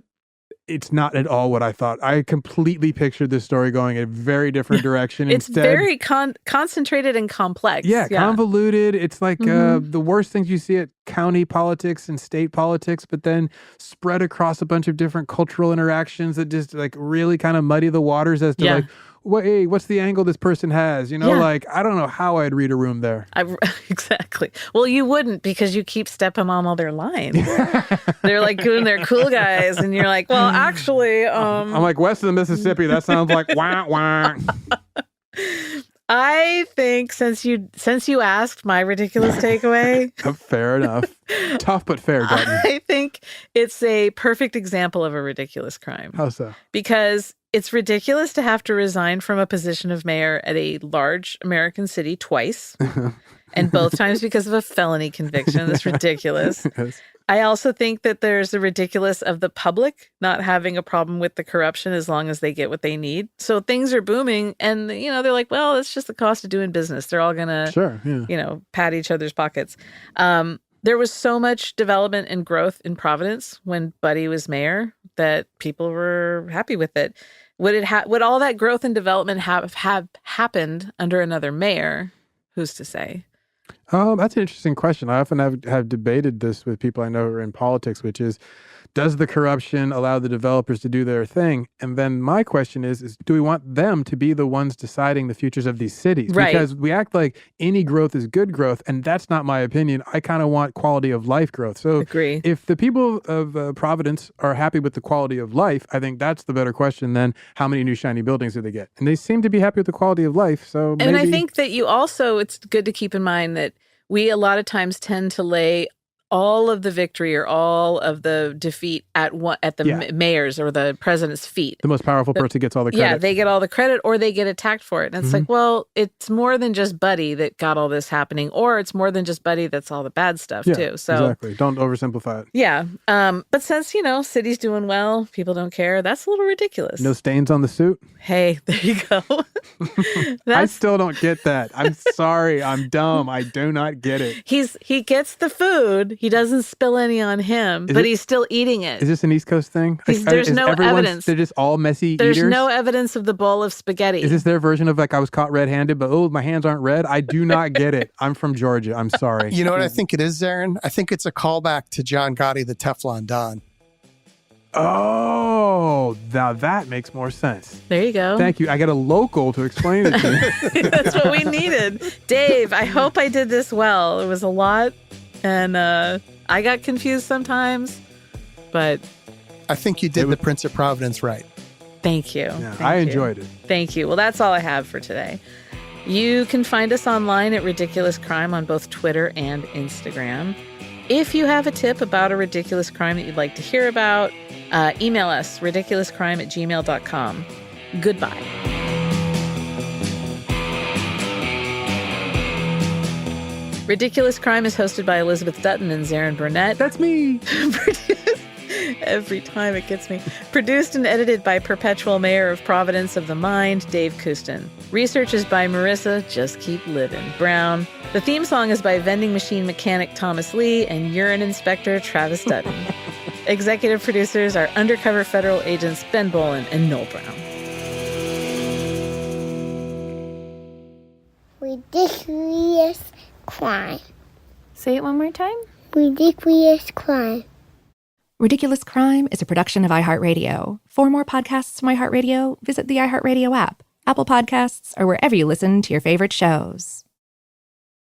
it's not at all what I thought. I completely pictured this story going a very different direction. It's very concentrated and complex. Yeah, convoluted. It's like the worst things you see at county politics and state politics, but then spread across a bunch of different cultural interactions that just really kind of muddy the waters as to what's the angle this person has? I don't know how I'd read a room there. Exactly. Well, you wouldn't because you keep stepping on all their lines. They're doing their cool guys, and you're like, well, actually, I'm like, west of the Mississippi. That sounds like wah wah. I think since you asked my ridiculous takeaway, fair enough. Tough but fair, Dutton. I think it's a perfect example of a ridiculous crime. How so? Because it's ridiculous to have to resign from a position of mayor at a large American city twice, and both times because of a felony conviction. That's ridiculous. Yes. I also think that there's the ridiculous of the public not having a problem with the corruption as long as they get what they need. So things are booming and, they're like, well, it's just the cost of doing business. They're all going to, pat each other's pockets. There was so much development and growth in Providence when Buddy was mayor that people were happy with it. Would all that growth and development have happened under another mayor? Who's to say? That's an interesting question. I often have debated this with people I know who are in politics, which is, does the corruption allow the developers to do their thing? And then my question is do we want them to be the ones deciding the futures of these cities? Right. Because we act like any growth is good growth, and that's not my opinion. I kind of want quality of life growth. So Agree. if the people of Providence are happy with the quality of life, I think that's the better question than how many new shiny buildings do they get. And they seem to be happy with the quality of life. So And I think that it's good to keep in mind that we a lot of times tend to lay all of the victory or all of the defeat at the mayor's or the president's feet. The most powerful person gets all the credit. Yeah, they get all the credit or they get attacked for it. And it's like, well, it's more than just Buddy that got all this happening, or it's more than just Buddy that's all the bad stuff too. So exactly. Don't oversimplify it. Yeah. But since, city's doing well, people don't care, that's a little ridiculous. No stains on the suit? Hey, there you go. I still don't get that. I'm sorry. I'm dumb. I do not get it. He gets the food. He doesn't spill any on him, but he's still eating it. Is this an East Coast thing? There's no evidence. They're just all messy There's eaters? no evidence of the bowl of spaghetti. Is this their version of I was caught red-handed, but my hands aren't red? I do not get it. I'm from Georgia. I'm sorry. You know what I think it is, Zaron? I think it's a callback to John Gotti, the Teflon Don. Oh, now that makes more sense. There you go. Thank you. I got a local to explain it to me. That's what we needed. Dave, I hope I did this well. It was a lot, and I got confused sometimes, but I think you did the Prince of Providence right. Thank you. Yeah, I enjoyed it. Thank you. Well, that's all I have for today. You can find us online at Ridiculous Crime on both Twitter and Instagram. If you have a tip about a ridiculous crime that you'd like to hear about, email us, ridiculouscrime@gmail.com. Goodbye. Ridiculous Crime is hosted by Elizabeth Dutton and Zaron Burnett. That's me. Every time it gets me. Produced and edited by Perpetual Mayor of Providence of the Mind, Dave Kustin. Research is by Marissa Just Keep Living Brown. The theme song is by vending machine mechanic Thomas Lee and urine inspector Travis Dutton. Executive producers are undercover federal agents Ben Bolin and Noel Brown. Ridiculous crime. Say it one more time. Ridiculous crime. Ridiculous Crime is a production of iHeartRadio. For more podcasts from iHeartRadio, visit the iHeartRadio app, Apple Podcasts, or wherever you listen to your favorite shows.